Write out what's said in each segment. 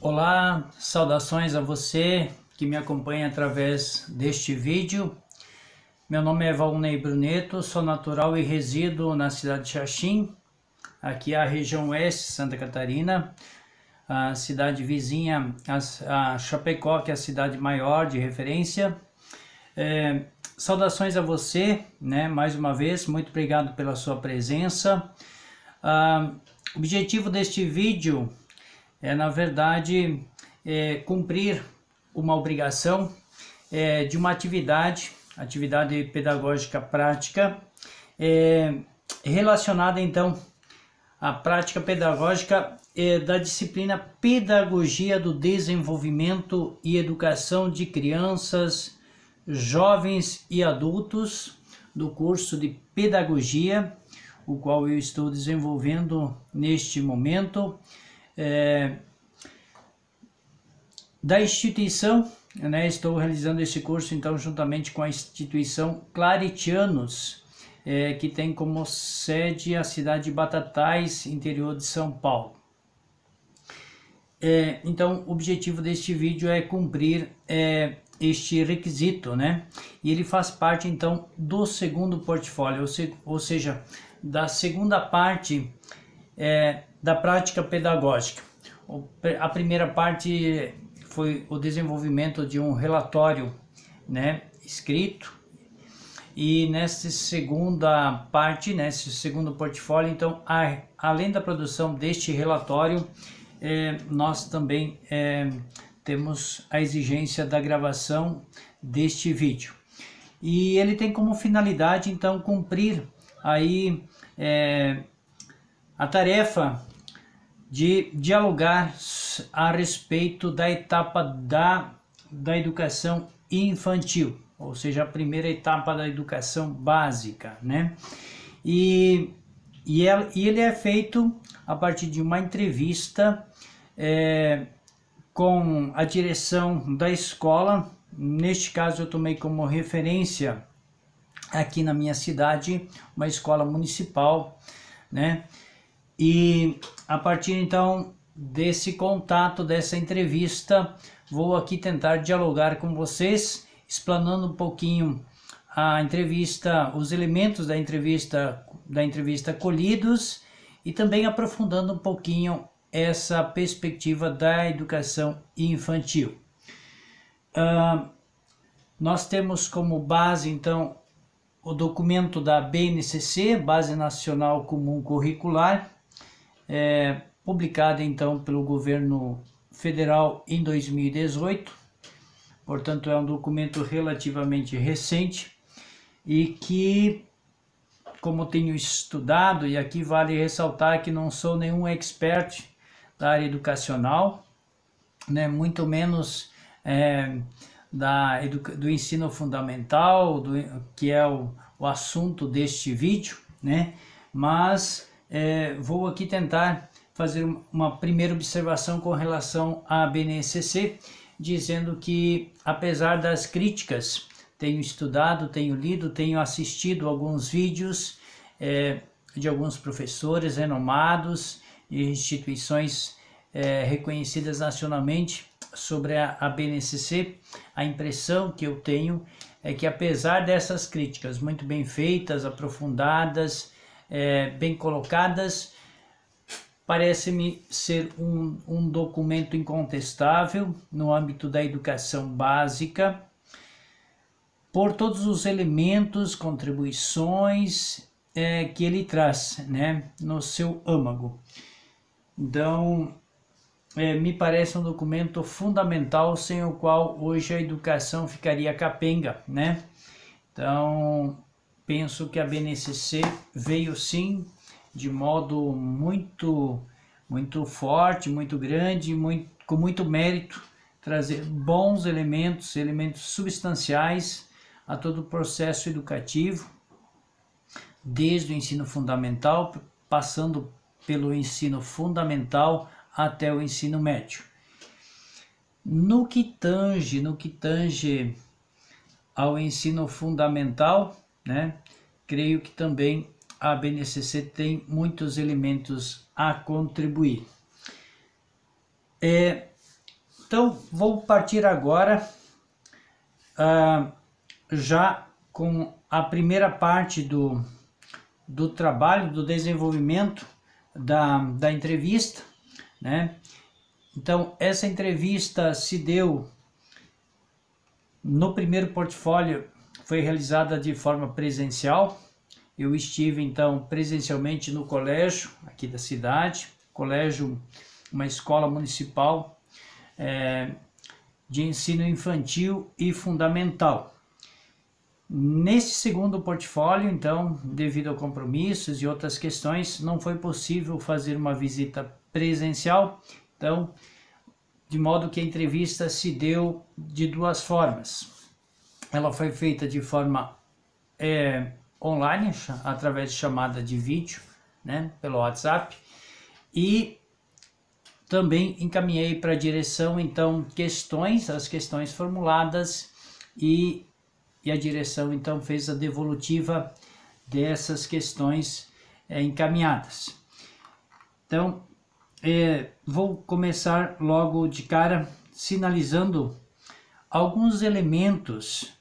Olá, saudações a você que me acompanha através deste vídeo. Meu nome é Valnei Bruneto, sou natural e resido na cidade de Xaxim, aqui é a região oeste, Santa Catarina, a cidade vizinha a Chapecó, que é a cidade maior de referência. Saudações a você, mais uma vez, muito obrigado pela sua presença. O objetivo deste vídeo é, na verdade, cumprir uma obrigação de uma atividade pedagógica prática, relacionada então à prática pedagógica da disciplina Pedagogia do Desenvolvimento e Educação de Crianças, Jovens e Adultos, do curso de Pedagogia, o qual eu estou desenvolvendo neste momento. Da instituição, estou realizando esse curso então juntamente com a instituição Claretianos, que tem como sede a cidade de Batatais, interior de São Paulo. Então o objetivo deste vídeo é cumprir este requisito, e ele faz parte então do segundo portfólio, ou seja, da segunda parte da prática pedagógica. A primeira parte foi o desenvolvimento de um relatório escrito, e nessa segunda parte, nesse segundo portfólio, então, além da produção deste relatório, nós também temos a exigência da gravação deste vídeo. E ele tem como finalidade, então, cumprir aí a tarefa de dialogar a respeito da etapa da educação infantil, ou seja, a primeira etapa da educação básica, E ele é feito a partir de uma entrevista com a direção da escola. Neste caso eu tomei como referência aqui na minha cidade uma escola municipal, E a partir então desse contato, dessa entrevista, vou aqui tentar dialogar com vocês, explanando um pouquinho a entrevista, os elementos da entrevista colhidos, e também aprofundando um pouquinho essa perspectiva da educação infantil. Nós temos como base então o documento da BNCC, Base Nacional Comum Curricular, publicada então pelo governo federal em 2018, portanto é um documento relativamente recente e que, como tenho estudado, e aqui vale ressaltar que não sou nenhum expert da área educacional, muito menos do ensino fundamental, que é o assunto deste vídeo, mas vou aqui tentar fazer uma primeira observação com relação à BNCC, dizendo que, apesar das críticas, tenho estudado, tenho lido, tenho assistido alguns vídeos de alguns professores renomados e instituições reconhecidas nacionalmente sobre a BNCC. A impressão que eu tenho é que, apesar dessas críticas muito bem feitas, aprofundadas, bem colocadas, parece-me ser um documento incontestável no âmbito da educação básica, por todos os elementos, contribuições que ele traz, no seu âmago. Então, me parece um documento fundamental, sem o qual hoje a educação ficaria capenga, Então, penso que a BNCC veio sim de modo muito forte, muito grande, com muito mérito, trazer bons elementos substanciais a todo o processo educativo, desde o ensino fundamental, passando pelo ensino fundamental até o ensino médio. No que tange ao ensino fundamental, creio que também a BNCC tem muitos elementos a contribuir. Então, vou partir agora já com a primeira parte do trabalho, do desenvolvimento da entrevista, né? Então, essa entrevista se deu no primeiro portfólio, foi realizada de forma presencial. Eu estive, então, presencialmente no colégio aqui da cidade, colégio, uma escola municipal de ensino infantil e fundamental. Nesse segundo portfólio, então, devido a compromissos e outras questões, não foi possível fazer uma visita presencial, então, de modo que a entrevista se deu de duas formas. Ela foi feita de forma online, através de chamada de vídeo, né, pelo WhatsApp, e também encaminhei para a direção, então, as questões formuladas, e a direção, então, fez a devolutiva dessas questões encaminhadas. Então, vou começar logo de cara sinalizando alguns elementos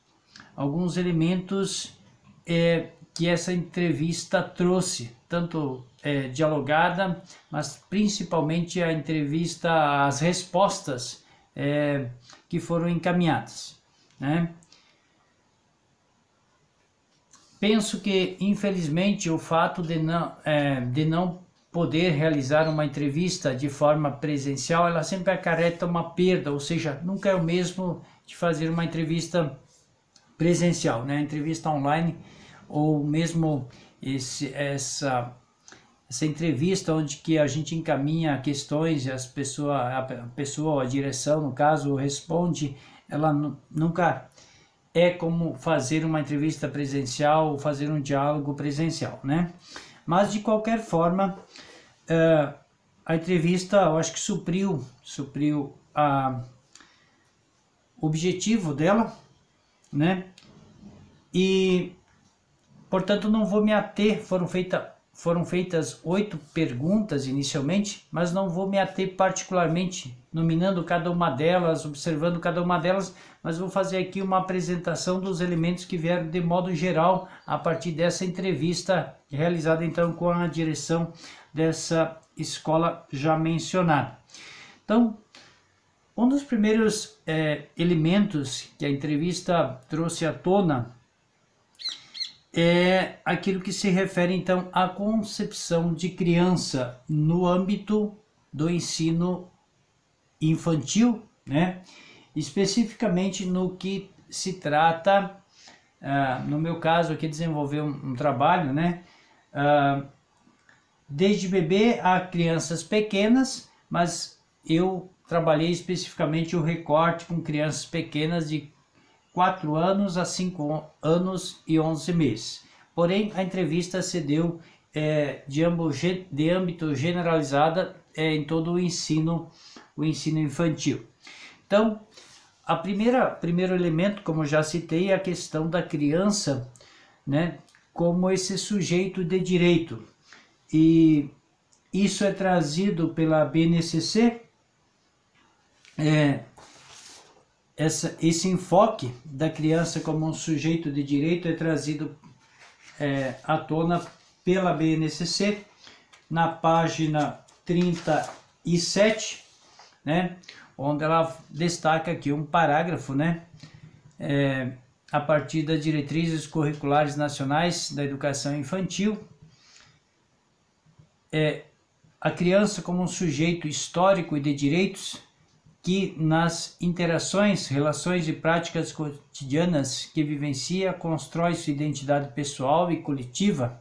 que essa entrevista trouxe, tanto dialogada, mas principalmente a entrevista, as respostas que foram encaminhadas, né? Penso que, infelizmente, o fato de não poder realizar uma entrevista de forma presencial, ela sempre acarreta uma perda, ou seja, nunca é o mesmo de fazer uma entrevista presencial, né? Entrevista online, ou mesmo essa entrevista onde que a gente encaminha questões e a pessoa, a direção, no caso, responde, ela nunca é como fazer uma entrevista presencial ou fazer um diálogo presencial, né? Mas, de qualquer forma, a entrevista, eu acho que supriu o objetivo dela, né? E, portanto, não vou me ater, foram feitas 8 perguntas inicialmente, mas não vou me ater particularmente, nominando cada uma delas, observando cada uma delas, mas vou fazer aqui uma apresentação dos elementos que vieram de modo geral a partir dessa entrevista realizada, então, com a direção dessa escola já mencionada. Então, um dos primeiros elementos que a entrevista trouxe à tona é aquilo que se refere, então, à concepção de criança no âmbito do ensino infantil, né? Especificamente no que se trata, no meu caso aqui, desenvolver um trabalho, né? Desde bebê a crianças pequenas, mas eu trabalhei especificamente o recorte com crianças pequenas de 4 anos a 5 anos e 11 meses. Porém, a entrevista se deu de âmbito generalizado em todo o ensino infantil. Então, primeiro elemento, como já citei, é a questão da criança, né, como esse sujeito de direito. E isso é trazido pela BNCC, esse enfoque da criança como um sujeito de direito é trazido à tona pela BNCC na página 37, né, onde ela destaca aqui um parágrafo, né, a partir das diretrizes curriculares nacionais da educação infantil, a criança como um sujeito histórico e de direitos que nas interações, relações e práticas cotidianas que vivencia, constrói sua identidade pessoal e coletiva,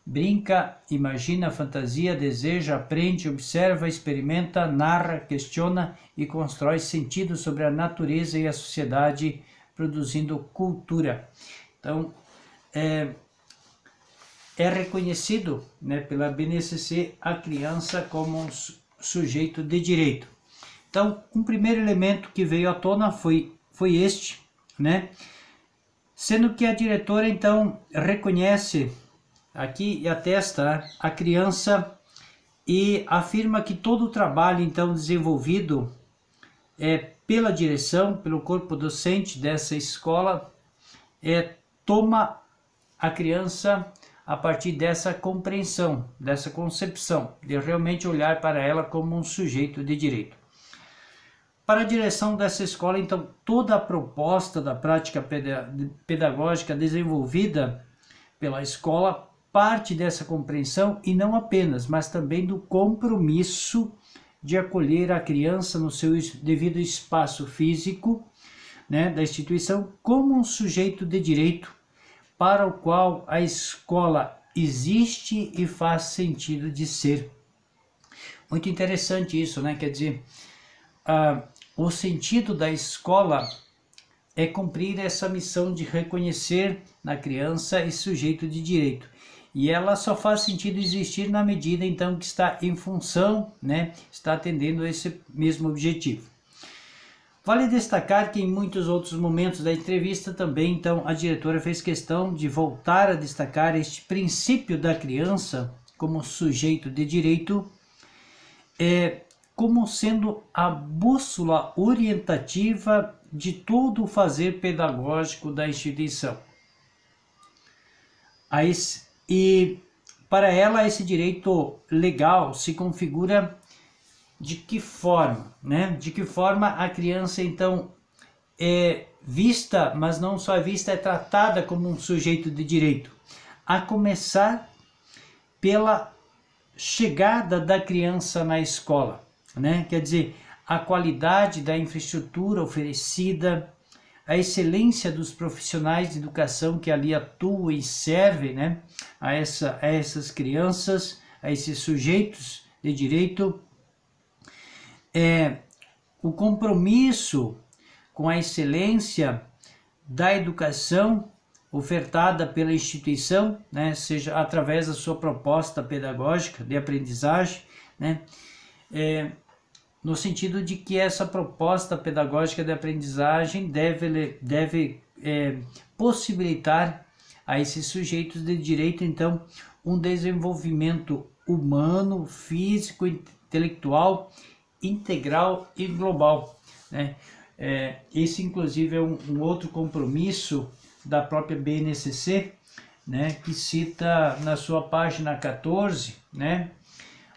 brinca, imagina, fantasia, deseja, aprende, observa, experimenta, narra, questiona e constrói sentido sobre a natureza e a sociedade, produzindo cultura. Então, é reconhecido, né, pela BNCC a criança como um sujeito de direito. Então, um primeiro elemento que veio à tona foi este, né? Sendo que a diretora, então, reconhece aqui e atesta a criança e afirma que todo o trabalho, então, desenvolvido pela direção, pelo corpo docente dessa escola, toma a criança a partir dessa compreensão, dessa concepção, de realmente olhar para ela como um sujeito de direito. Para a direção dessa escola, então, toda a proposta da prática pedagógica desenvolvida pela escola parte dessa compreensão e não apenas, mas também do compromisso de acolher a criança no seu devido espaço físico, né, da instituição como um sujeito de direito para o qual a escola existe e faz sentido de ser. Muito interessante isso, né? Quer dizer, o sentido da escola é cumprir essa missão de reconhecer na criança esse sujeito de direito. E ela só faz sentido existir na medida, então, que está em função, né, está atendendo a esse mesmo objetivo. Vale destacar que em muitos outros momentos da entrevista também, então, a diretora fez questão de voltar a destacar este princípio da criança como sujeito de direito, como sendo a bússola orientativa de todo o fazer pedagógico da instituição. E para ela esse direito legal se configura de que forma, né? De que forma a criança então é vista, mas não só é vista, é tratada como um sujeito de direito. A começar pela chegada da criança na escola, né? Quer dizer, a qualidade da infraestrutura oferecida, a excelência dos profissionais de educação que ali atuam e servem, né, a essas crianças, a esses sujeitos de direito, o compromisso com a excelência da educação ofertada pela instituição, né, seja através da sua proposta pedagógica de aprendizagem, né, no sentido de que essa proposta pedagógica de aprendizagem deve possibilitar a esses sujeitos de direito, então, um desenvolvimento humano, físico, intelectual, integral e global, né? Esse, inclusive, é um outro compromisso da própria BNCC, né, que cita na sua página 14, né,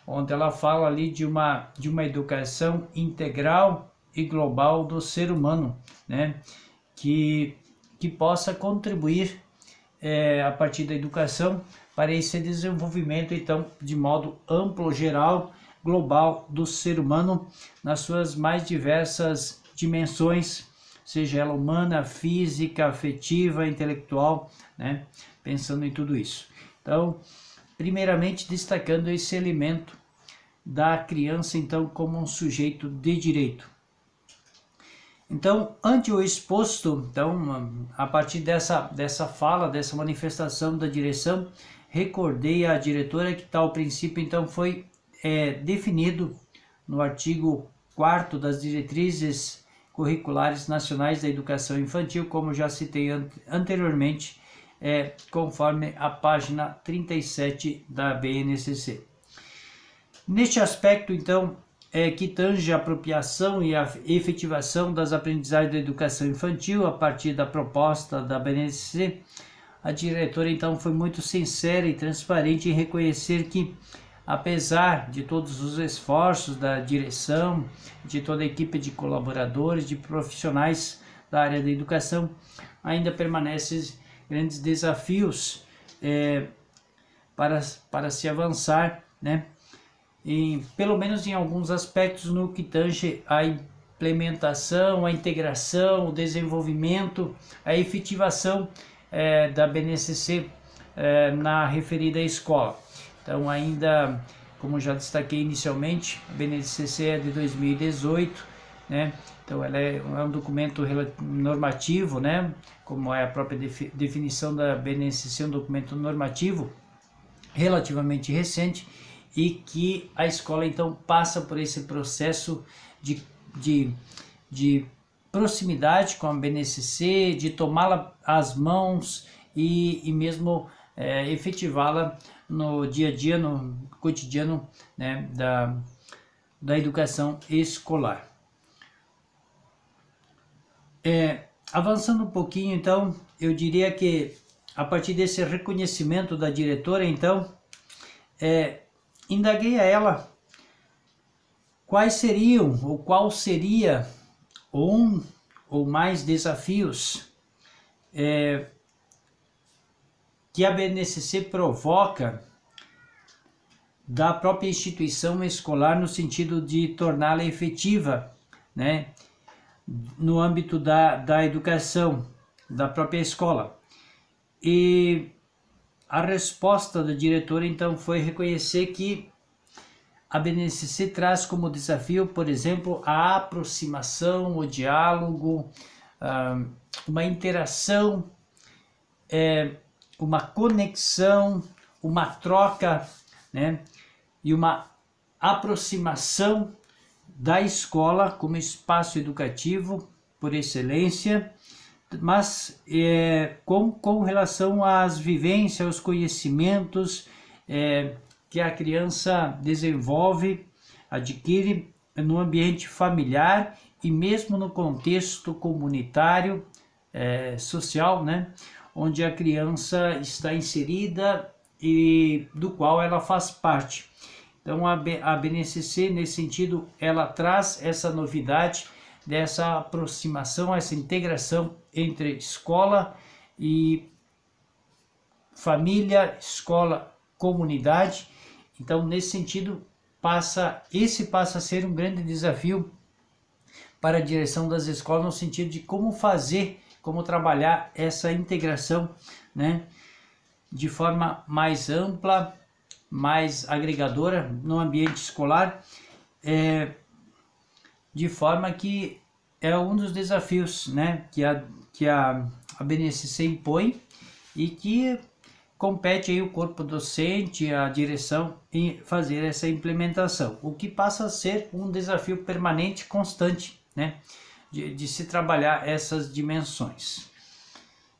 onde ela fala ali de uma educação integral e global do ser humano, né, que possa contribuir a partir da educação para esse desenvolvimento, então, de modo amplo, geral, global do ser humano nas suas mais diversas dimensões, seja ela humana, física, afetiva, intelectual, né, pensando em tudo isso. Então, primeiramente destacando esse elemento da criança, então, como um sujeito de direito. Então, ante o exposto, então, a partir dessa fala, dessa manifestação da direção, recordei à diretora que tal princípio, então, foi definido no artigo 4º das diretrizes curriculares nacionais da educação infantil, como já citei anteriormente, conforme a página 37 da BNCC. Neste aspecto, então, que tange a apropriação e a efetivação das aprendizagens da educação infantil a partir da proposta da BNCC, a diretora, então, foi muito sincera e transparente em reconhecer que, apesar de todos os esforços da direção, de toda a equipe de colaboradores, de profissionais da área da educação, ainda permanecem grandes desafios para se avançar, né? Pelo menos em alguns aspectos no que tange a implementação, a integração, o desenvolvimento, a efetivação da BNCC na referida escola. Então, ainda, como já destaquei inicialmente, a BNCC é de 2018, né? Então, ela é um documento normativo, né? Como é a própria definição da BNCC, um documento normativo relativamente recente, e que a escola, então, passa por esse processo de proximidade com a BNCC, de tomá-la às mãos e mesmo efetivá-la no dia a dia, no cotidiano, né, da educação escolar. Avançando um pouquinho, então, eu diria que a partir desse reconhecimento da diretora, então, indaguei a ela quais seriam ou qual seria um ou mais desafios que a BNCC provoca da própria instituição escolar no sentido de torná-la efetiva, né, no âmbito da educação, da própria escola. E a resposta da diretora, então, foi reconhecer que a BNCC traz como desafio, por exemplo, a aproximação, o diálogo, uma interação, uma conexão, uma troca, né, e uma aproximação da escola como espaço educativo por excelência, mas com relação às vivências, aos conhecimentos que a criança desenvolve, adquire no ambiente familiar e mesmo no contexto comunitário, social, né, onde a criança está inserida e do qual ela faz parte. Então a BNCC, nesse sentido, ela traz essa novidade dessa aproximação, essa integração entre escola e família, escola, comunidade. Então, nesse sentido, esse passa a ser um grande desafio para a direção das escolas, no sentido de como fazer, como trabalhar essa integração, né, de forma mais ampla, mais agregadora no ambiente escolar, de forma que é um dos desafios, né, que a BNCC impõe e que compete aí o corpo docente, a direção em fazer essa implementação, o que passa a ser um desafio permanente, constante, né, de se trabalhar essas dimensões.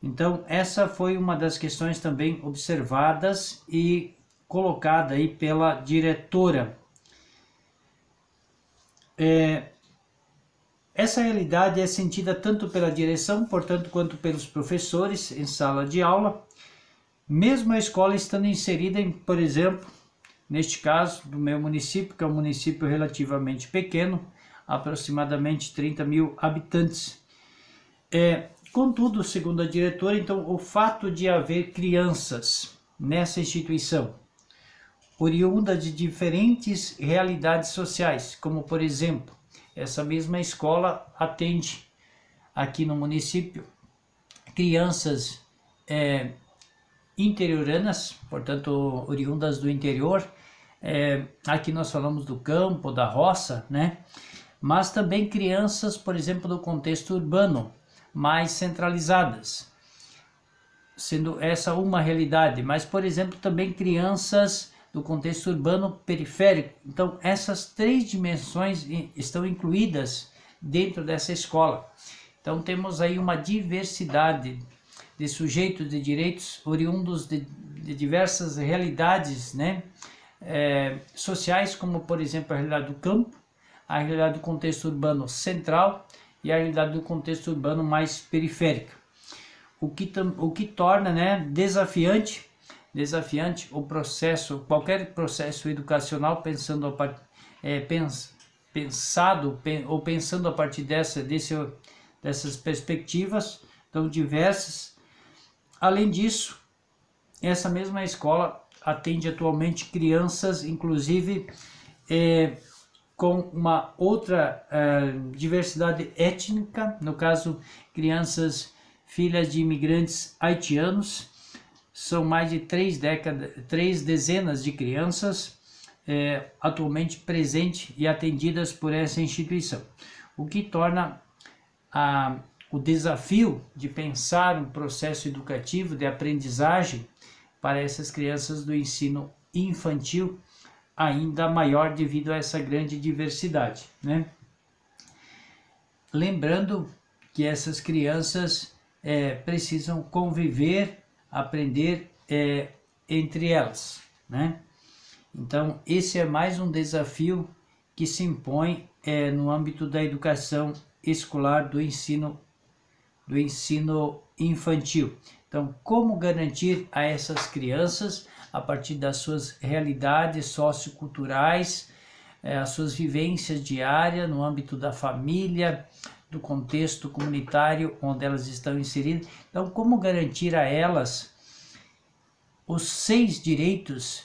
Então, essa foi uma das questões também observadas e colocada aí pela diretora. Essa realidade é sentida tanto pela direção, portanto, quanto pelos professores em sala de aula, mesmo a escola estando inserida em, por exemplo, neste caso do meu município, que é um município relativamente pequeno, aproximadamente 30 mil habitantes. Contudo, segundo a diretora, então, o fato de haver crianças nessa instituição, oriundas de diferentes realidades sociais, como, por exemplo, essa mesma escola atende aqui no município crianças interioranas, portanto, oriundas do interior. Aqui nós falamos do campo, da roça, né? Mas também crianças, por exemplo, do contexto urbano, mais centralizadas, sendo essa uma realidade, mas, por exemplo, também crianças do contexto urbano periférico. Então, essas três dimensões estão incluídas dentro dessa escola. Então, temos aí uma diversidade de sujeitos de direitos oriundos de diversas realidades, né, sociais, como, por exemplo, a realidade do campo, a realidade do contexto urbano central e a realidade do contexto urbano mais periférico. O que torna, né, desafiante o processo, qualquer processo educacional pensando a partir dessas perspectivas tão diversas. Além disso, essa mesma escola atende atualmente crianças, inclusive com uma outra diversidade étnica, no caso, crianças filhas de imigrantes haitianos. São mais de 3 dezenas de crianças atualmente presentes e atendidas por essa instituição, o que torna o desafio de pensar um processo educativo de aprendizagem para essas crianças do ensino infantil ainda maior devido a essa grande diversidade, né? Lembrando que essas crianças precisam conviver, aprender entre elas, né? Então, esse é mais um desafio que se impõe no âmbito da educação escolar, do ensino do ensino infantil. Então, como garantir a essas crianças, a partir das suas realidades socioculturais, as suas vivências diárias no âmbito da família, do contexto comunitário onde elas estão inseridas. Então, como garantir a elas os 6 direitos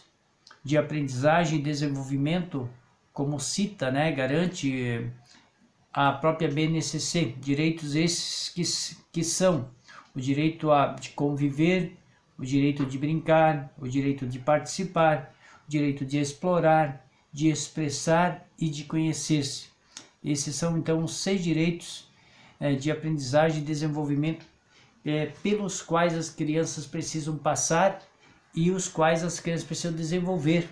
de aprendizagem e desenvolvimento, como cita, garante a própria BNCC, direitos esses que são o direito de conviver, o direito de brincar, o direito de participar, o direito de explorar, de expressar e de conhecer-se. Esses são então os 6 direitos de aprendizagem e desenvolvimento pelos quais as crianças precisam passar e os quais as crianças precisam desenvolver,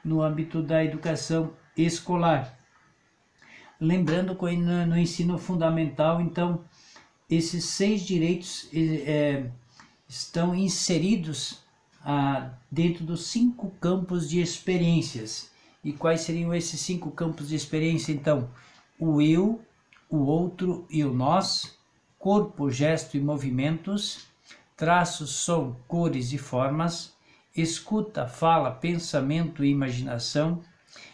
no âmbito da educação escolar. Lembrando que no ensino fundamental, então, esses 6 direitos estão inseridos dentro dos 5 campos de experiências. E quais seriam esses 5 campos de experiência, então? O eu, o outro e o nós, corpo, gesto e movimentos, traços, som, cores e formas, escuta, fala, pensamento e imaginação,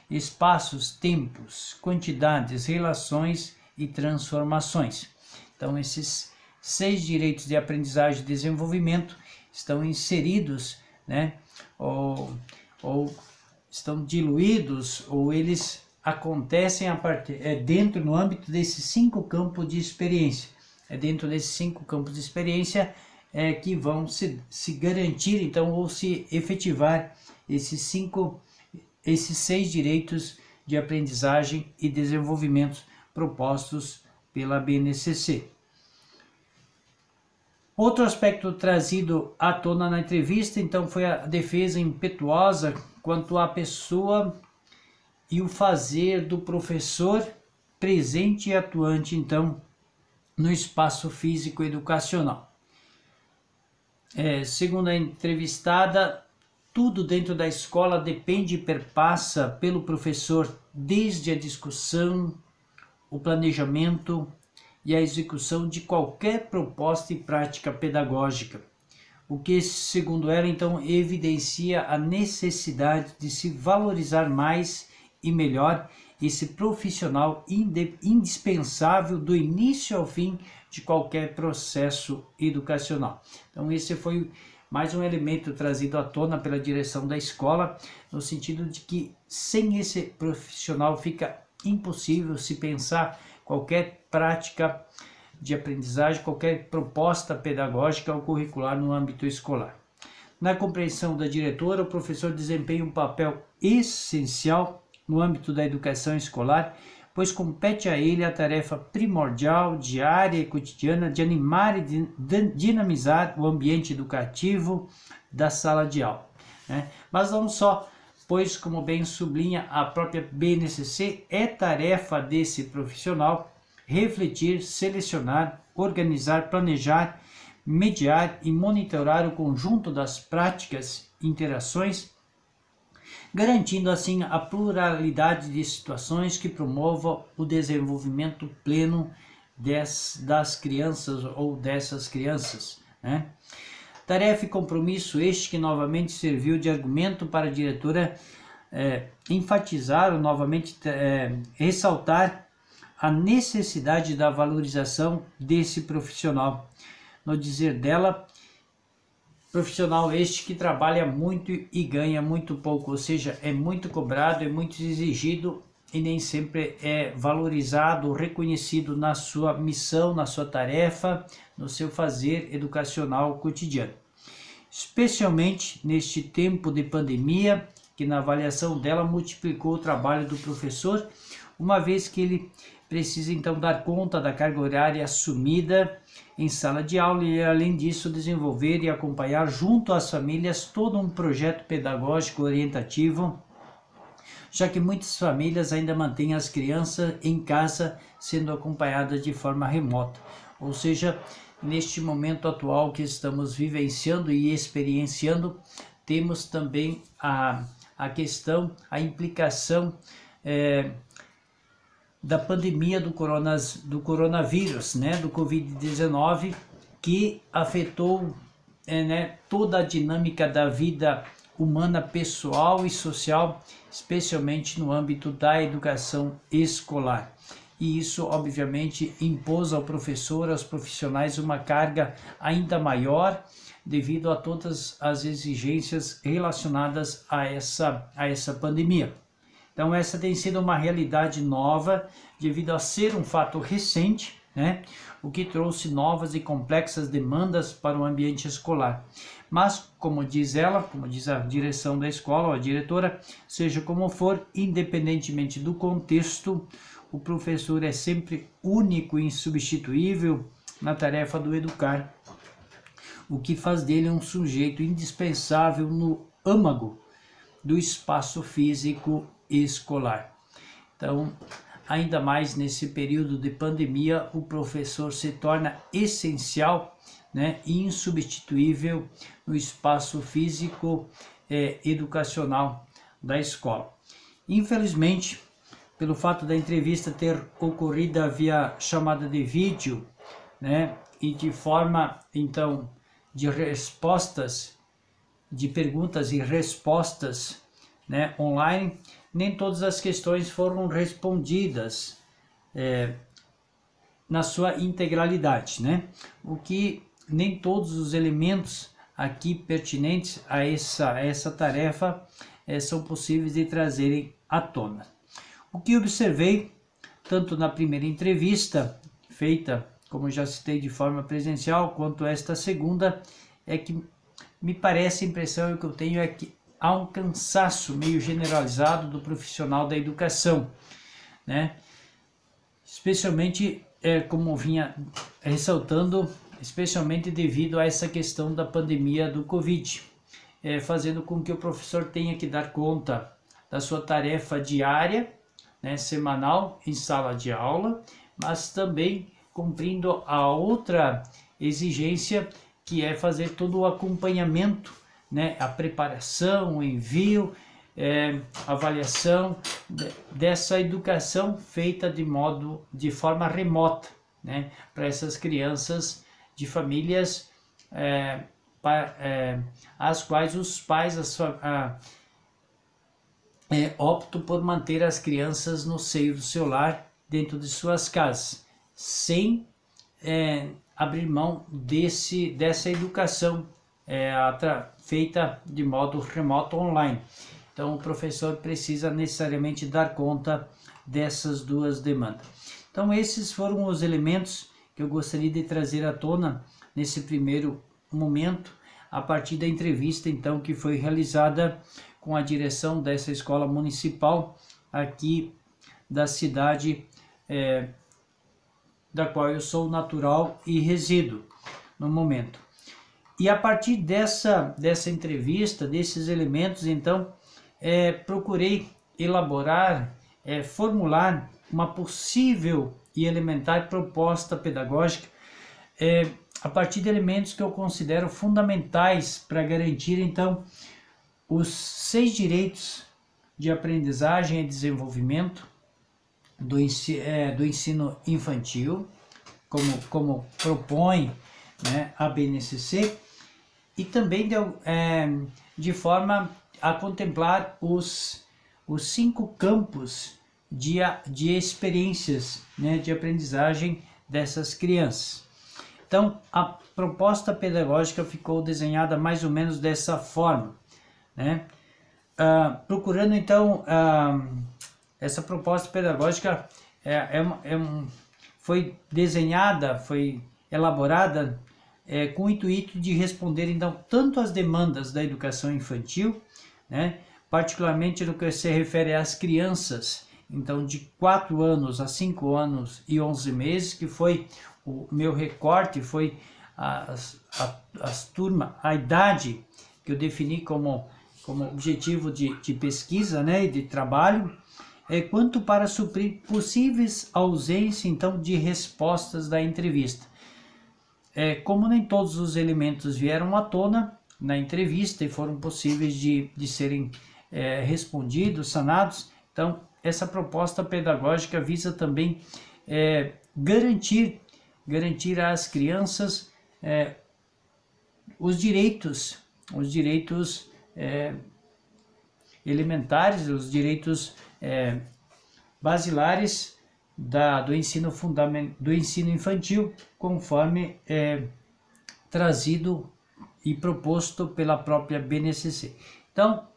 espaços, tempos, quantidades, relações e transformações. Então, esses 6 direitos de aprendizagem e desenvolvimento estão inseridos, ou estão diluídos, ou eles acontecem dentro, no âmbito desses 5 campos de experiência. É dentro desses 5 campos de experiência que vão se garantir, então, ou se efetivar esses 6 direitos de aprendizagem e desenvolvimento propostos pela BNCC. Outro aspecto trazido à tona na entrevista, então, foi a defesa impetuosa quanto à pessoa e o fazer do professor presente e atuante, então, no espaço físico educacional. Segundo a entrevistada, tudo dentro da escola depende e perpassa pelo professor, desde a discussão, o planejamento e a execução de qualquer proposta e prática pedagógica. O que, segundo ela, então, evidencia a necessidade de se valorizar mais e melhor esse profissional indispensável do início ao fim de qualquer processo educacional. Então, esse foi mais um elemento trazido à tona pela direção da escola, no sentido de que sem esse profissional fica impossível se pensar qualquer prática de aprendizagem, qualquer proposta pedagógica ou curricular no âmbito escolar. Na compreensão da diretora, o professor desempenha um papel essencial no âmbito da educação escolar, pois compete a ele a tarefa primordial, diária e cotidiana de animar e dinamizar o ambiente educativo da sala de aula. Mas não só, pois, como bem sublinha a própria BNCC, é tarefa desse profissional refletir, selecionar, organizar, planejar, mediar e monitorar o conjunto das práticas e interações, garantindo assim a pluralidade de situações que promovam o desenvolvimento pleno das crianças ou dessas crianças. Tarefa e compromisso este que novamente serviu de argumento para a diretora enfatizar ou novamente ressaltar a necessidade da valorização desse profissional. No dizer dela, profissional este que trabalha muito e ganha muito pouco, ou seja, é muito cobrado, é muito exigido e nem sempre é valorizado, reconhecido na sua missão, na sua tarefa, no seu fazer educacional cotidiano. Especialmente neste tempo de pandemia, que na avaliação dela multiplicou o trabalho do professor, uma vez que ele precisa então dar conta da carga horária assumida em sala de aula e, além disso, desenvolver e acompanhar junto às famílias todo um projeto pedagógico orientativo, já que muitas famílias ainda mantêm as crianças em casa sendo acompanhadas de forma remota. Ou seja, neste momento atual que estamos vivenciando e experienciando, temos também a questão, a implicação da pandemia do coronavírus, né, do Covid-19, que afetou né, toda a dinâmica da vida humana, pessoal e social, especialmente no âmbito da educação escolar. E isso, obviamente, impôs ao professor, aos profissionais, uma carga ainda maior devido a todas as exigências relacionadas a essa pandemia. Então, essa tem sido uma realidade nova, devido a ser um fato recente, né? O que trouxe novas e complexas demandas para o ambiente escolar. Mas, como diz ela, como diz a direção da escola, ou a diretora, seja como for, independentemente do contexto, o professor é sempre único e insubstituível na tarefa do educar, o que faz dele um sujeito indispensável no âmago do espaço físico escolar. Então, ainda mais nesse período de pandemia, o professor se torna essencial, né, e insubstituível no espaço físico educacional da escola. Infelizmente, pelo fato da entrevista ter ocorrido via chamada de vídeo, né, e de forma, então, de respostas, de perguntas e respostas, né, online, nem todas as questões foram respondidas na sua integralidade, né? O que nem todos os elementos aqui pertinentes a essa tarefa são possíveis de trazerem à tona. O que observei, tanto na primeira entrevista, feita, como já citei, de forma presencial, quanto esta segunda, é que me parece, a impressão que eu tenho é que há um cansaço meio generalizado do profissional da educação, né? Especialmente, como vinha ressaltando, especialmente devido a essa questão da pandemia do Covid, fazendo com que o professor tenha que dar conta da sua tarefa diária, né, semanal, em sala de aula, mas também cumprindo a outra exigência, que é fazer todo o acompanhamento, né, a preparação, o envio, avaliação dessa educação feita de forma remota, né, para essas crianças de famílias as quais os pais optam por manter as crianças no seio do seu lar, dentro de suas casas, sem abrir mão dessa educação feita de modo remoto online. Então, o professor precisa necessariamente dar conta dessas duas demandas. Então, esses foram os elementos que eu gostaria de trazer à tona nesse primeiro momento, a partir da entrevista, então, que foi realizada com a direção dessa escola municipal aqui da cidade da qual eu sou natural e resido no momento. E a partir dessa entrevista, desses elementos, então, procurei elaborar, formular uma possível e elementar proposta pedagógica a partir de elementos que eu considero fundamentais para garantir, então, os 6 direitos de aprendizagem e desenvolvimento do ensino infantil, como propõe, né, a BNCC, e também de forma a contemplar os 5 campos de experiências, né, de aprendizagem dessas crianças. Então, a proposta pedagógica ficou desenhada mais ou menos dessa forma, né? Procurando, então, essa proposta pedagógica foi desenhada, foi elaborada com o intuito de responder, então, tanto às demandas da educação infantil, né, particularmente no que se refere às crianças, então, de 4 anos a 5 anos e 11 meses, que foi o meu recorte, foi a idade que eu defini como objetivo de pesquisa, né, e de trabalho, quanto para suprir possíveis ausências, então, de respostas da entrevista. Como nem todos os elementos vieram à tona na entrevista e foram possíveis de serem respondidos, sanados, então essa proposta pedagógica visa também garantir às crianças os direitos elementares, os direitos basilares do ensino infantil, conforme trazido e proposto pela própria BNCC. Então,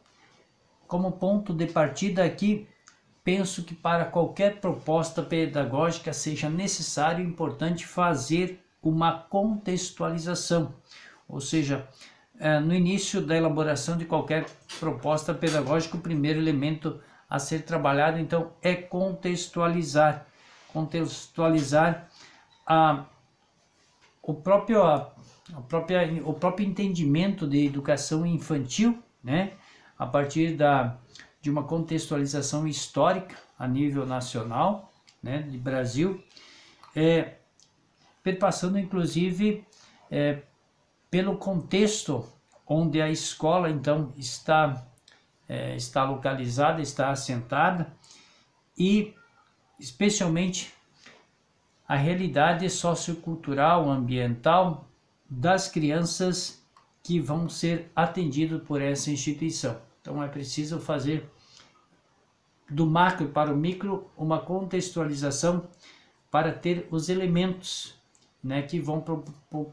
como ponto de partida aqui, penso que para qualquer proposta pedagógica seja necessário e importante fazer uma contextualização, ou seja, no início da elaboração de qualquer proposta pedagógica, o primeiro elemento a ser trabalhado então é contextualizar o próprio entendimento de educação infantil, né, a partir de uma contextualização histórica a nível nacional, né, de Brasil, perpassando inclusive pelo contexto onde a escola então está localizada, está assentada, e especialmente a realidade sociocultural, ambiental das crianças que vão ser atendidas por essa instituição. Então é preciso fazer do macro para o micro uma contextualização para ter os elementos, né, que vão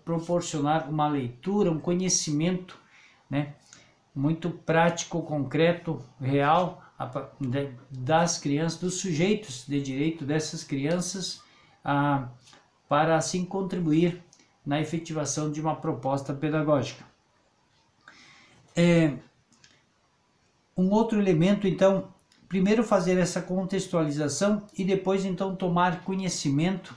proporcionar uma leitura, um conhecimento, né, muito prático, concreto, real, das crianças, dos sujeitos de direito dessas crianças, para assim contribuir na efetivação de uma proposta pedagógica. Um outro elemento, então, primeiro fazer essa contextualização e depois então tomar conhecimento,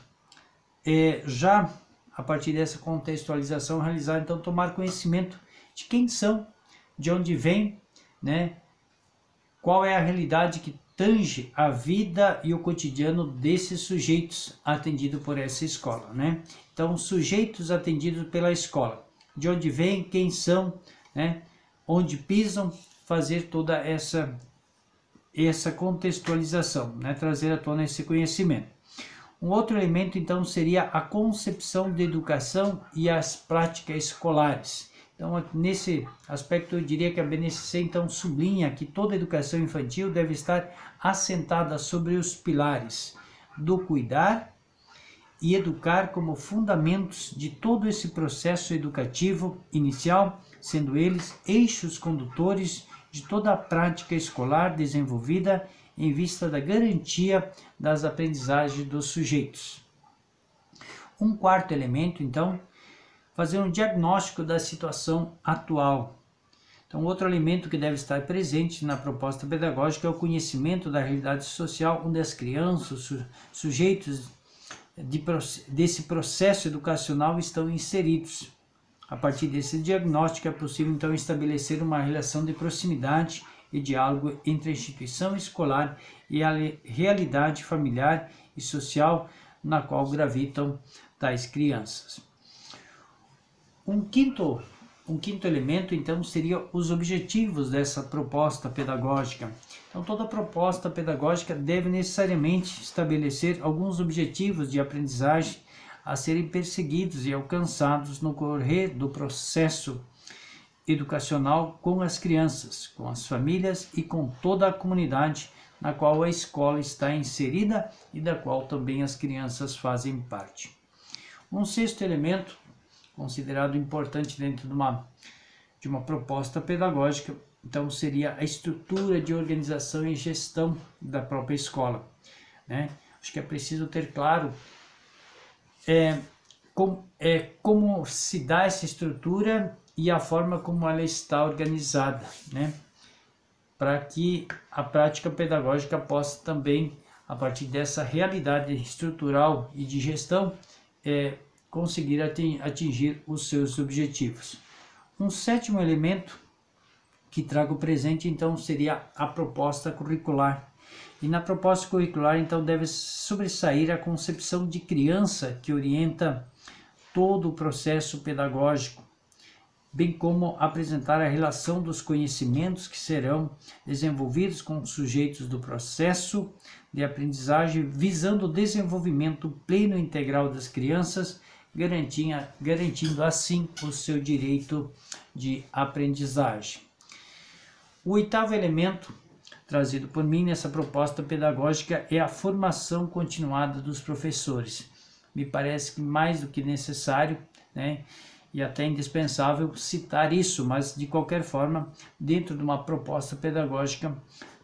já a partir dessa contextualização realizar, então tomar conhecimento de quem são, de onde vêm, né, qual é a realidade que tange a vida e o cotidiano desses sujeitos atendidos por essa escola, né? Então, sujeitos atendidos pela escola, de onde vêm, quem são, né, onde pisam, fazer toda essa contextualização, né, trazer à tona esse conhecimento. Um outro elemento, então, seria a concepção de educação e as práticas escolares. Então, nesse aspecto, eu diria que a BNCC, então, sublinha que toda educação infantil deve estar assentada sobre os pilares do cuidar e educar como fundamentos de todo esse processo educativo inicial, sendo eles eixos condutores de toda a prática escolar desenvolvida em vista da garantia das aprendizagens dos sujeitos. Um quarto elemento, então, fazer um diagnóstico da situação atual. Então, outro elemento que deve estar presente na proposta pedagógica é o conhecimento da realidade social onde as crianças, sujeitos desse processo educacional estão inseridos. A partir desse diagnóstico é possível, então, estabelecer uma relação de proximidade e diálogo entre a instituição escolar e a realidade familiar e social na qual gravitam tais crianças. Um quinto elemento, então, seria os objetivos dessa proposta pedagógica. Então, toda proposta pedagógica deve necessariamente estabelecer alguns objetivos de aprendizagem a serem perseguidos e alcançados no correr do processo educacional com as crianças, com as famílias e com toda a comunidade na qual a escola está inserida e da qual também as crianças fazem parte. Um sexto elemento, considerado importante dentro de uma proposta pedagógica, então seria a estrutura de organização e gestão da própria escola, né? Acho que é preciso ter claro como se dá essa estrutura e a forma como ela está organizada, né? Para que a prática pedagógica possa também, a partir dessa realidade estrutural e de gestão, conseguir atingir os seus objetivos. Um sétimo elemento que trago presente, então, seria a proposta curricular. E na proposta curricular, então, deve sobressair a concepção de criança que orienta todo o processo pedagógico, bem como apresentar a relação dos conhecimentos que serão desenvolvidos com os sujeitos do processo de aprendizagem, visando o desenvolvimento pleno e integral das crianças, garantindo assim o seu direito de aprendizagem. O oitavo elemento trazido por mim nessa proposta pedagógica é a formação continuada dos professores. Me parece que mais do que necessário, né, e até indispensável citar isso, mas de qualquer forma, dentro de uma proposta pedagógica,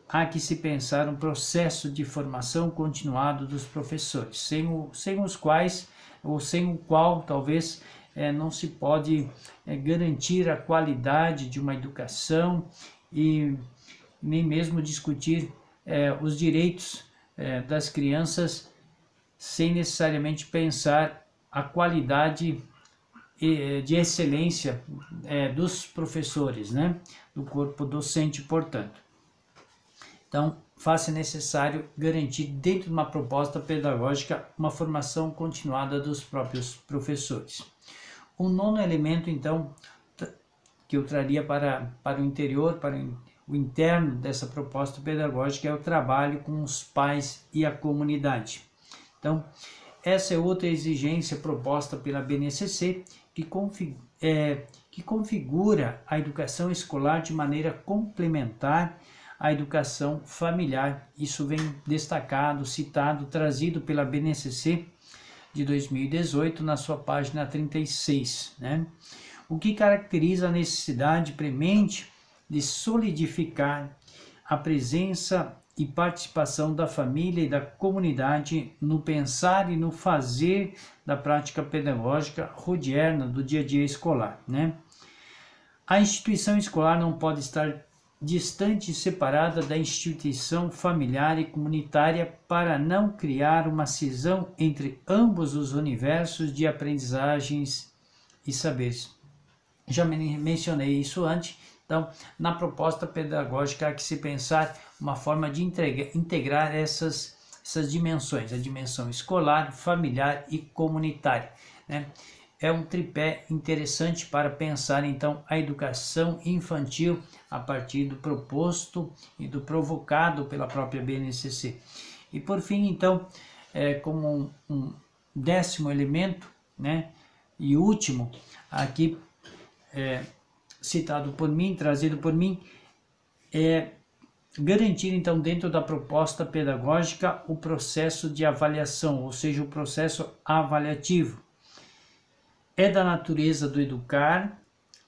há que se pensar um processo de formação continuado dos professores, sem os quais, ou sem o qual, talvez, não se pode garantir a qualidade de uma educação e nem mesmo discutir os direitos das crianças sem necessariamente pensar a qualidade de excelência dos professores, né? Do corpo docente, portanto. Então, faz-se necessário garantir dentro de uma proposta pedagógica uma formação continuada dos próprios professores. O nono elemento, então, que eu traria para o interior, para o interno dessa proposta pedagógica é o trabalho com os pais e a comunidade. Então, essa é outra exigência proposta pela BNCC que configura a educação escolar de maneira complementar à educação familiar. Isso vem destacado, citado, trazido pela BNCC de 2018 na sua página 36, né? O que caracteriza a necessidade premente de solidificar a presença e participação da família e da comunidade no pensar e no fazer da prática pedagógica rotineira do dia a dia escolar, né? A instituição escolar não pode estar distante e separada da instituição familiar e comunitária para não criar uma cisão entre ambos os universos de aprendizagens e saberes. Já mencionei isso antes. Então, na proposta pedagógica há que se pensar uma forma de integrar essas dimensões, a dimensão escolar, familiar e comunitária, né? É um tripé interessante para pensar, então, a educação infantil a partir do proposto e do provocado pela própria BNCC. E, por fim, então, como um décimo elemento, né, e último, aqui citado por mim, trazido por mim, é garantir, então, dentro da proposta pedagógica, o processo de avaliação, ou seja, o processo avaliativo. É da natureza do educar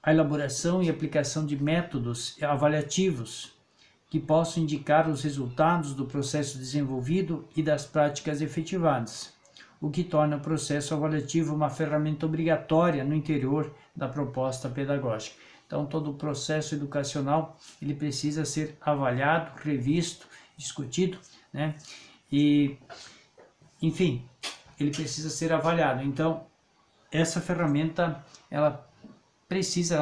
a elaboração e aplicação de métodos avaliativos que possam indicar os resultados do processo desenvolvido e das práticas efetivadas, o que torna o processo avaliativo uma ferramenta obrigatória no interior da proposta pedagógica. Então, todo o processo educacional ele precisa ser avaliado, revisto, discutido, né? E, enfim, ele precisa ser avaliado. Então, essa ferramenta ela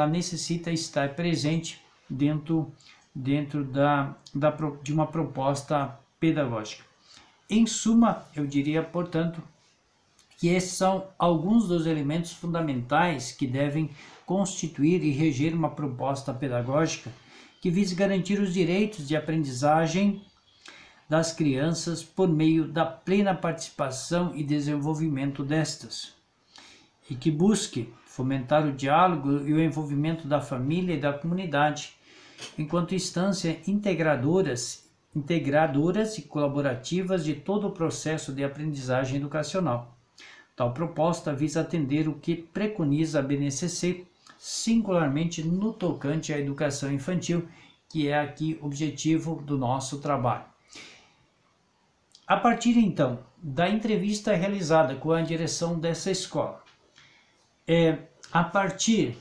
necessita estar presente dentro de uma proposta pedagógica. Em suma, eu diria, portanto, que esses são alguns dos elementos fundamentais que devem constituir e reger uma proposta pedagógica que vise garantir os direitos de aprendizagem das crianças por meio da plena participação e desenvolvimento destas, e que busque fomentar o diálogo e o envolvimento da família e da comunidade, enquanto instâncias integradoras e colaborativas de todo o processo de aprendizagem educacional. Tal proposta visa atender o que preconiza a BNCC, singularmente no tocante à educação infantil, que é aqui o objetivo do nosso trabalho. A partir, então, da entrevista realizada com a direção dessa escola, a partir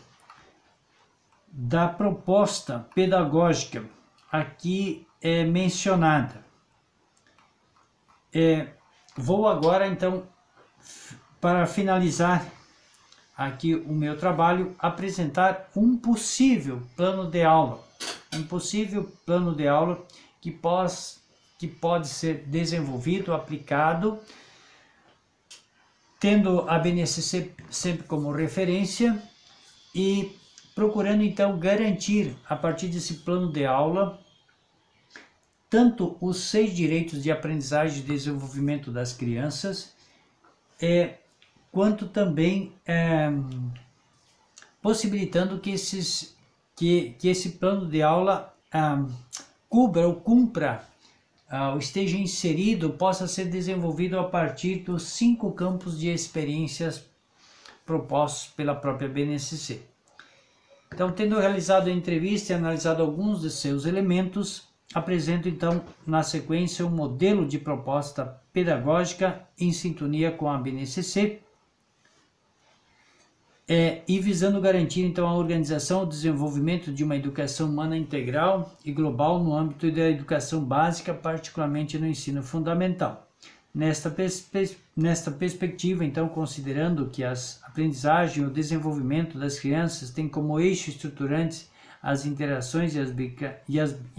da proposta pedagógica aqui mencionada, vou agora, então, para finalizar aqui o meu trabalho, apresentar um possível plano de aula, que pode ser desenvolvido, aplicado, tendo a BNCC sempre como referência e procurando então garantir, a partir desse plano de aula, tanto os 6 direitos de aprendizagem e desenvolvimento das crianças, quanto também possibilitando que esse plano de aula cubra ou cumpra, ou esteja inserido, possa ser desenvolvido a partir dos 5 campos de experiências propostos pela própria BNCC. Então, tendo realizado a entrevista e analisado alguns de seus elementos, apresento então na sequência um modelo de proposta pedagógica em sintonia com a BNCC, e visando garantir então a organização e o desenvolvimento de uma educação humana integral e global no âmbito da educação básica, particularmente no ensino fundamental. Nesta perspectiva, então, considerando que as aprendizagens e o desenvolvimento das crianças têm como eixo estruturantes as interações e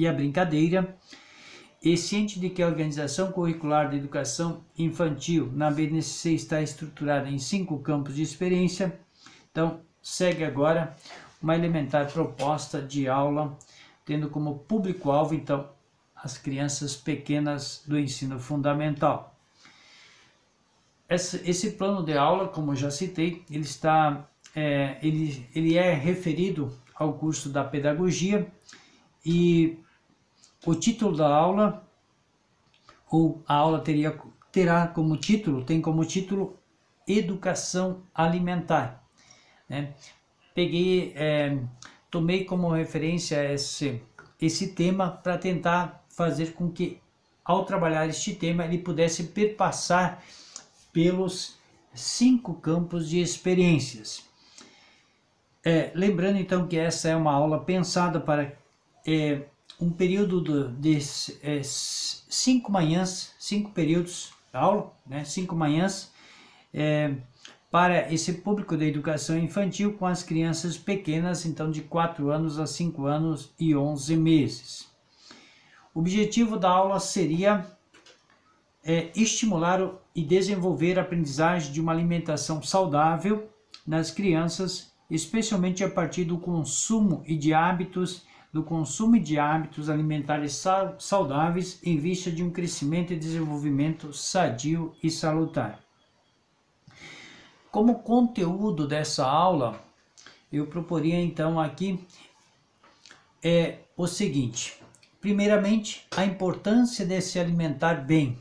a brincadeira, e ciente de que a organização curricular da educação infantil na BNCC está estruturada em 5 campos de experiência, então segue agora uma elementar proposta de aula, tendo como público-alvo então as crianças pequenas do ensino fundamental. Esse plano de aula, como eu já citei, ele é referido ao curso da pedagogia, e o título da aula, ou a aula tem como título Educação Alimentar, né? Tomei como referência esse tema para tentar fazer com que, ao trabalhar este tema, ele pudesse perpassar pelos 5 campos de experiências. Lembrando então que essa é uma aula pensada para um período de 5 manhãs, 5 períodos de aula, né? 5 manhãs, para esse público da educação infantil com as crianças pequenas, então de 4 anos a 5 anos e 11 meses. O objetivo da aula seria estimular e desenvolver a aprendizagem de uma alimentação saudável nas crianças, especialmente a partir do consumo de hábitos alimentares saudáveis em vista de um crescimento e desenvolvimento sadio e salutar. Como conteúdo dessa aula, eu proporia então aqui o seguinte: primeiramente, a importância de se alimentar bem.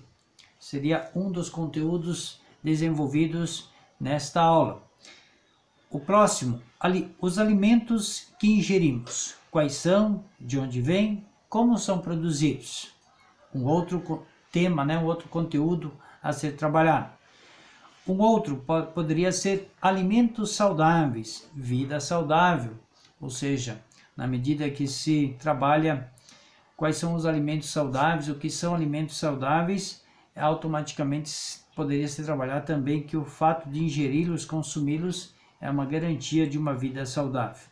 Seria um dos conteúdos desenvolvidos nesta aula. O próximo, os alimentos que ingerimos. Quais são, de onde vêm, como são produzidos. Um outro tema, um outro conteúdo a ser trabalhado. Um outro poderia ser alimentos saudáveis, vida saudável. Ou seja, na medida que se trabalha quais são os alimentos saudáveis, o que são alimentos saudáveis, automaticamente poderia se trabalhar também que o fato de ingeri-los, consumi-los, é uma garantia de uma vida saudável.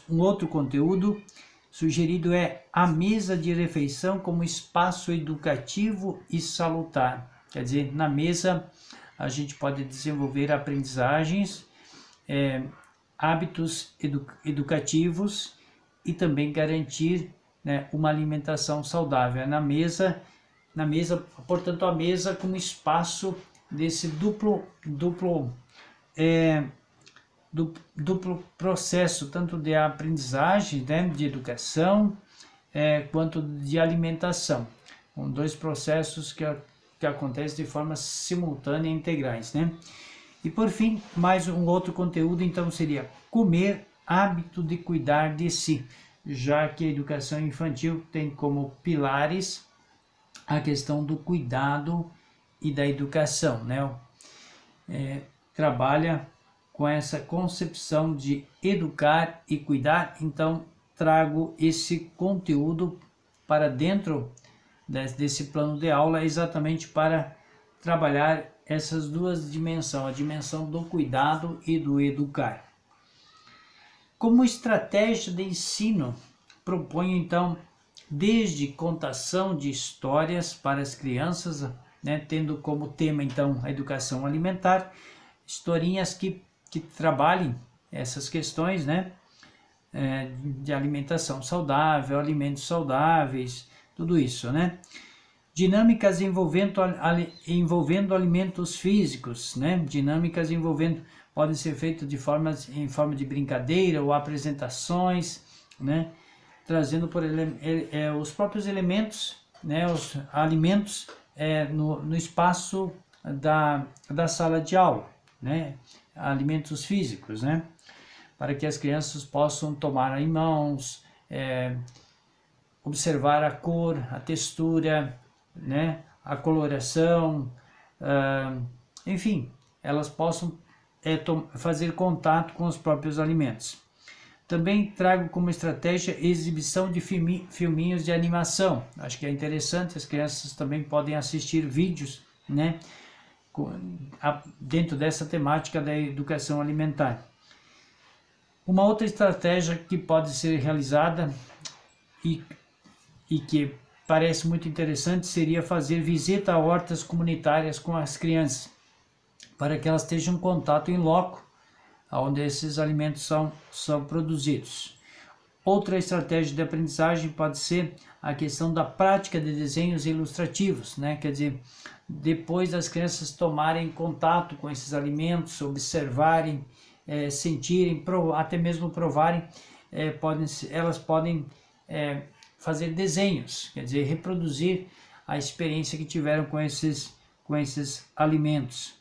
Um outro conteúdo sugerido é a mesa de refeição como espaço educativo e salutar. Quer dizer, na mesa a gente pode desenvolver aprendizagens, hábitos educativos e também garantir uma alimentação saudável. Na mesa, portanto, a mesa como espaço desse duplo processo, tanto de aprendizagem, de educação, quanto de alimentação. Com 2 processos que acontecem de forma simultânea e integrais, E por fim, mais um outro conteúdo, então, seria comer, hábito de cuidar de si, já que a educação infantil tem como pilares a questão do cuidado e da educação, trabalha com essa concepção de educar e cuidar, então trago esse conteúdo para dentro desse plano de aula, exatamente para trabalhar essas 2 dimensões, a dimensão do cuidado e do educar. Como estratégia de ensino, proponho então desde contação de histórias para as crianças, tendo como tema então a educação alimentar, historinhas que trabalhem essas questões, né? De alimentação saudável, alimentos saudáveis, tudo isso, né? Dinâmicas envolvendo alimentos físicos, né? Dinâmicas envolvendo, podem ser feitas em forma de brincadeira ou apresentações, né? Trazendo os próprios elementos, né? Os alimentos no espaço da sala de aula, né? Alimentos físicos, né? Para que as crianças possam tomar em mãos, observar a cor, a textura, né, a coloração, enfim, elas possam fazer contato com os próprios alimentos. Também trago como estratégia exibição de filminhos de animação. Acho que é interessante, as crianças também podem assistir vídeos, né, dentro dessa temática da educação alimentar. Uma outra estratégia que pode ser realizada e que parece muito interessante seria fazer visita a hortas comunitárias com as crianças, para que elas estejam em contato em loco, onde esses alimentos são produzidos. Outra estratégia de aprendizagem pode ser a questão da prática de desenhos ilustrativos, né? Quer dizer, depois das crianças tomarem contato com esses alimentos, observarem, sentirem, até mesmo provarem, elas podem fazer desenhos, quer dizer, reproduzir a experiência que tiveram com esses alimentos.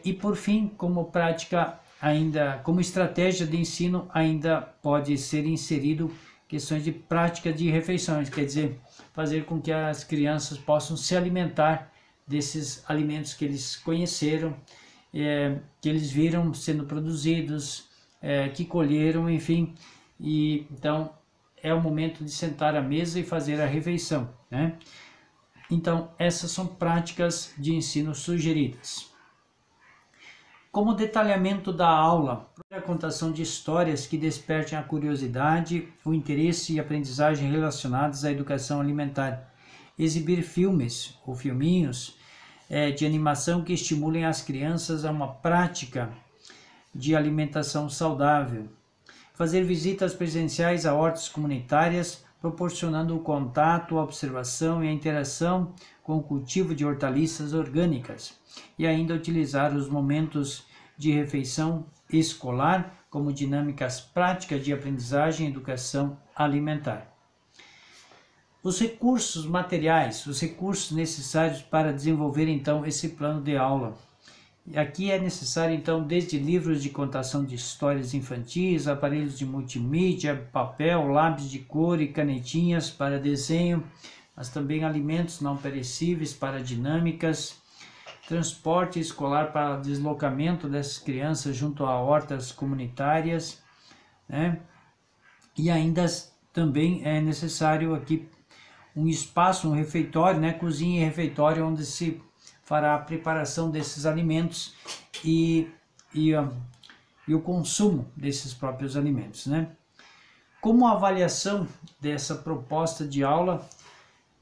E por fim, como prática ainda, como estratégia de ensino, ainda pode ser inserido questões de prática de refeições, quer dizer, fazer com que as crianças possam se alimentar desses alimentos que eles conheceram, que eles viram sendo produzidos, que colheram, enfim, e então é o momento de sentar à mesa e fazer a refeição, né? Então, essas são práticas de ensino sugeridas. Como detalhamento da aula, a contação de histórias que despertem a curiosidade, o interesse e aprendizagem relacionados à educação alimentar. Exibir filmes ou filminhos de animação que estimulem as crianças a uma prática de alimentação saudável. Fazer visitas presenciais a hortas comunitárias, proporcionando o contato, a observação e a interação com o cultivo de hortaliças orgânicas. E ainda utilizar os momentos de refeição escolar como dinâmicas práticas de aprendizagem e educação alimentar. Os recursos materiais, os recursos necessários para desenvolver então esse plano de aula. Aqui é necessário então desde livros de contação de histórias infantis, aparelhos de multimídia, papel, lápis de cor e canetinhas para desenho, mas também alimentos não perecíveis para dinâmicas, transporte escolar para deslocamento dessas crianças junto a hortas comunitárias, né? E ainda também é necessário aqui um espaço, um refeitório, né? Cozinha e refeitório onde se fará a preparação desses alimentos e o consumo desses próprios alimentos, né? Como avaliação dessa proposta de aula,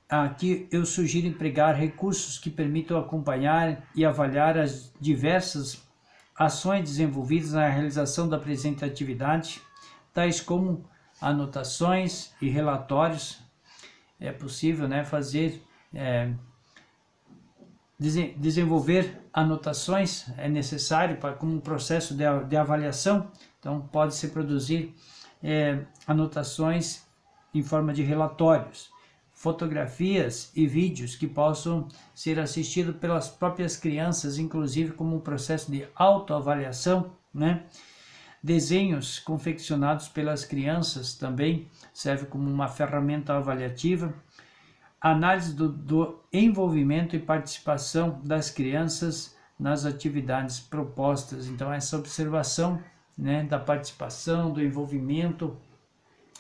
aqui eu sugiro empregar recursos que permitam acompanhar e avaliar as diversas ações desenvolvidas na realização da presente atividade, tais como anotações e relatórios. É possível, né, desenvolver anotações, é necessário como um processo de avaliação, então pode-se produzir anotações em forma de relatórios, fotografias e vídeos que possam ser assistidos pelas próprias crianças, inclusive como um processo de autoavaliação, né? Desenhos confeccionados pelas crianças também serve como uma ferramenta avaliativa. Análise do envolvimento e participação das crianças nas atividades propostas. Então, essa observação, né, da participação, do envolvimento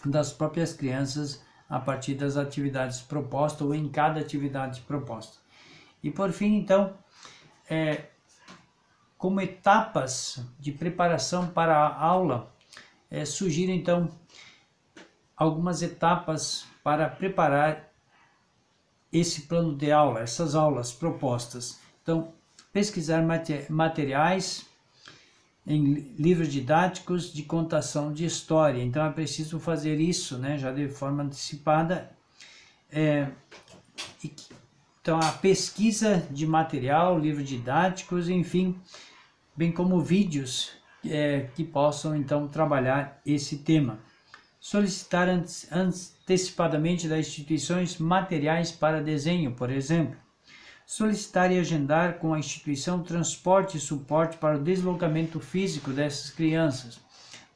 das próprias crianças a partir das atividades propostas ou em cada atividade proposta. E por fim, então, como etapas de preparação para a aula, sugiro então algumas etapas para preparar esse plano de aula, essas aulas propostas. Então, pesquisar materiais, em livros didáticos de contação de história. Então é preciso fazer isso, né, já de forma antecipada. Então a pesquisa de material, livros didáticos, enfim, bem como vídeos que possam então trabalhar esse tema. Solicitar antecipadamente das instituições materiais para desenho, por exemplo. Solicitar e agendar com a instituição transporte e suporte para o deslocamento físico dessas crianças.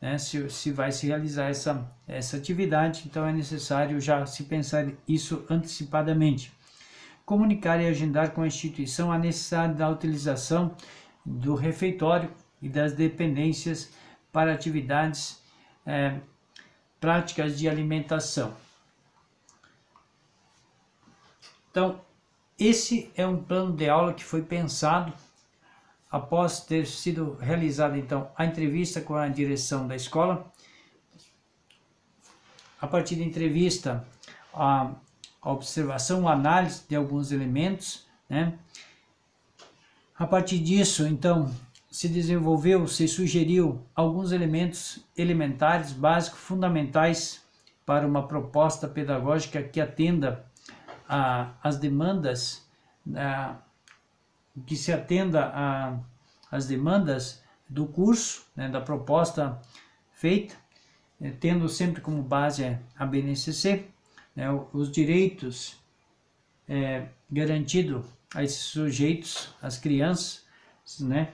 Né? Se vai se realizar essa atividade, então é necessário já se pensar isso antecipadamente. Comunicar e agendar com a instituição a necessidade da utilização do refeitório e das dependências para atividades práticas de alimentação. Então, esse é um plano de aula que foi pensado após ter sido realizada então a entrevista com a direção da escola. A partir da entrevista, a observação, a análise de alguns elementos, né? A partir disso, então, se sugeriu alguns elementos elementares, básicos, fundamentais para uma proposta pedagógica que atenda às demandas, que se atenda às demandas do curso, né, da proposta feita, tendo sempre como base a BNCC, né, os direitos garantidos a esses sujeitos, as crianças, né,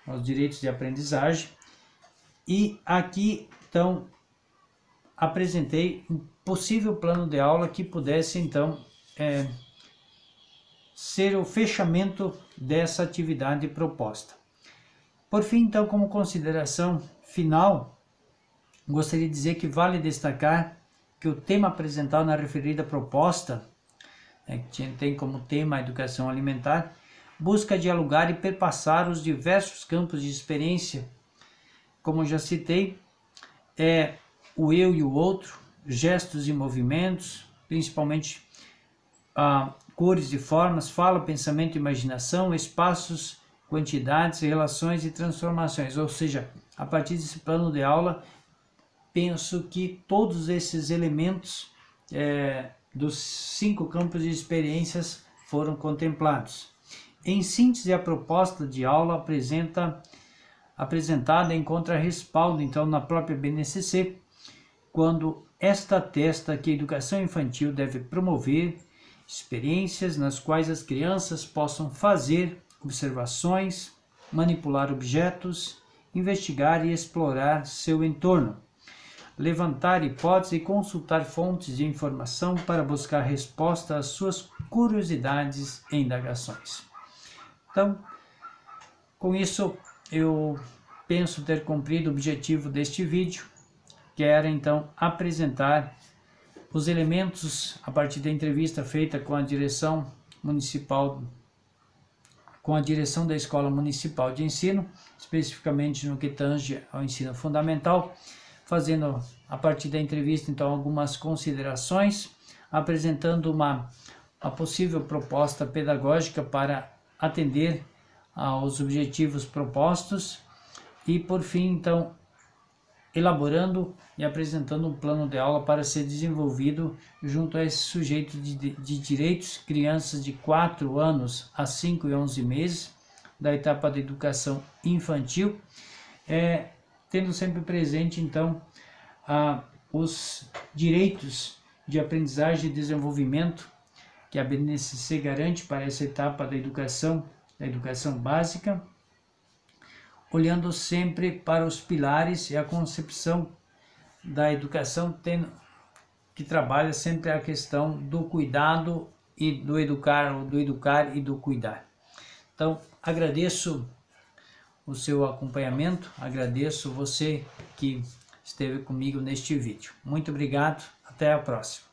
os direitos de aprendizagem. E aqui, então, apresentei um possível plano de aula que pudesse, então, ser o fechamento dessa atividade proposta. Por fim, então, como consideração final, gostaria de dizer que vale destacar que o tema apresentado na referida proposta, que tem como tema a educação alimentar, busca dialogar e perpassar os diversos campos de experiência, como já citei, o eu e o outro, gestos e movimentos, principalmente cores e formas, fala, pensamento e imaginação, espaços, quantidades, relações e transformações. Ou seja, a partir desse plano de aula, penso que todos esses elementos dos 5 campos de experiências foram contemplados. Em síntese, a proposta de aula apresentada encontra respaldo, então, na própria BNCC, quando esta atesta que a educação infantil deve promover experiências nas quais as crianças possam fazer observações, manipular objetos, investigar e explorar seu entorno, levantar hipóteses e consultar fontes de informação para buscar resposta às suas curiosidades e indagações. Então, com isso, eu penso ter cumprido o objetivo deste vídeo, que era então apresentar os elementos a partir da entrevista feita com a direção municipal, com a direção da Escola Municipal de Ensino, especificamente no que tange ao ensino fundamental, fazendo a partir da entrevista então algumas considerações, apresentando uma possível proposta pedagógica para atender aos objetivos propostos e, por fim, então, elaborando e apresentando um plano de aula para ser desenvolvido junto a esses sujeitos de direitos, crianças de 4 anos a 5 e 11 meses, da etapa da educação infantil, tendo sempre presente, então, os direitos de aprendizagem e desenvolvimento que a BNCC garante para essa etapa da educação básica, olhando sempre para os pilares e a concepção da educação, que trabalha sempre a questão do cuidado e do educar e do cuidar. Então, agradeço o seu acompanhamento, agradeço você que esteve comigo neste vídeo. Muito obrigado, até a próxima.